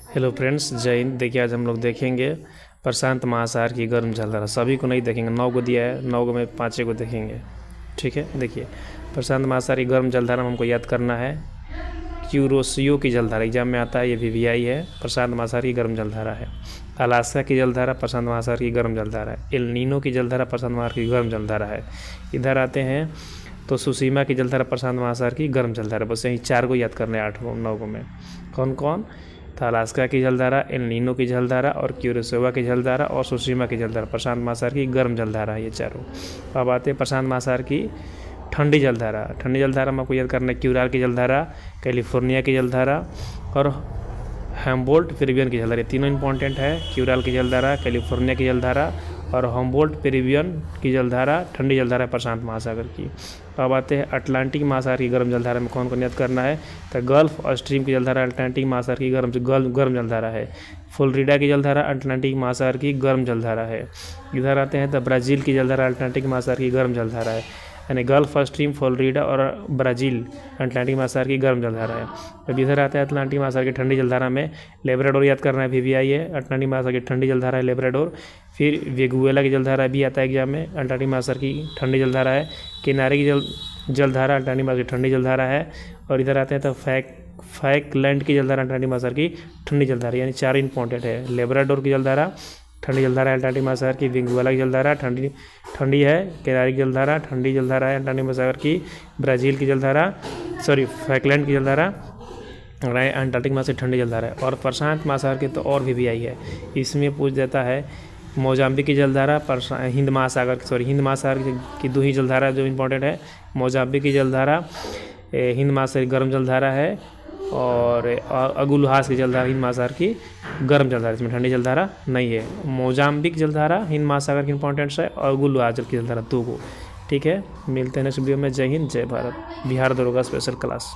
Hello friends, जय हिंद। देखिए आज हम लोग देखेंगे प्रशांत महासागर की गर्म जलधारा। सभी को नहीं देखेंगे, 9 को दिया है, 9 में 5 को देखेंगे। ठीक है, देखिए प्रशांत महासागर की गर्म जलधारा में हमको याद करना है क्यूरोसियो की जलधारा। एग्जाम में आता है, ये VVI है। प्रशांत महासागर की गर्म जलधारा है। अलास्का की जलधारा प्रशांत महासागर की गर्म जलधारा है। एल नीनो की जलधारा प्रशांत महासागर की गर्म जलधारा है। इधर आते हैं तो सुसीमा की जलधारा प्रशांत महासागर की गर्म जलधारा। बस यही 4 को याद करना है 8 को 9 को में। कौन कौन था? अलास्का की जलधारा, एल नीनो की जलधारा और क्यूरोसियो की जलधारा और सुसीमा की जलधारा प्रशांत महासागर की गर्म जलधारा है, ये चारों। अब आते हैं प्रशांत महासागर की ठंडी जलधारा। ठंडी जलधारा में आपको याद करना है क्यूराल की जलधारा, कैलिफोर्निया की जलधारा और हम्बोल्ट पेरिवियन की जलधारा। तीनों इंपॉर्टेंट है, क्यूराल की जलधारा, कैलिफोर्निया की जलधारा और हम्बोल्ट पेरिवियन की जलधारा ठंडी जलधारा प्रशांत महासागर की। अब आते हैं अटलांटिक महासागर की गर्म जलधारा में कौन कौन याद करना है? तो गल्फ स्ट्रीम की जलधारा अटलांटिक महासागर की गर्म जलधारा है। फ्लोरिडा की जलधारा अटलांटिक महासागर की गर्म जलधारा है। इधर आते हैं तो ब्राज़ील की जलधारा अटलांटिक महासागर की गर्म जलधारा है, यानी गल्फ स्ट्रीम, फ्लोरिडा और ब्राज़ील अटलांटिक महासागर की गर्म जलधारा है। अब इधर आता है अटलांटिक महासागर की ठंडी जलधारा में लेब्राडोर याद करना है, VVI है। अटलांटिक महासागर की ठंडी जलधारा है लेब्राडोर। फिर वेगुएला की जलधारा भी आता है एग्जाम में, अटलांटिक महासागर की ठंडी जलधारा है। किनारे की जलधारा अटलांटिक महासागर की ठंडी जलधारा है। और इधर आते हैं तो फैकलैंड की जलधारा अटलांटिक महासागर की ठंडी जलधारा, यानी 4 इंपॉर्टेंट है। लेब्राडोर की जलधारा ठंडी जलधारा है अटलांटिक महासागर की। वेगुएला की जलधारा ठंडी है। किनारे की जलधारा ठंडी जलधारा है अटलांटिक महासागर की। ब्राज़ील की जलधारा फैकलैंड की जलधारा अंटार्कटिक महासागर की ठंडी जलधारा है। और प्रशांत महासागर के तो और VVI है। इसमें पूछ देता है मोजाम्बिक की जलधारा, हिंद महासागर की 2 ही जलधारा जो इंपॉर्टेंट है। मोजाम्बिक की जलधारा हिंद महासागर की गर्म जलधारा है और अगुलहास की जलधारा हिंद महासागर की गर्म जलधारा, इसमें ठंडी जलधारा नहीं है। मोजाम्बिक जलधारा हिंद महासागर की इंपॉर्टेंट्स है और अगुलहास की जलधारा 2 को। ठीक है, मिलते हैं नेक्स्ट वीडियो में। जय हिंद, जय भारत। बिहार दरोगा स्पेशल क्लास।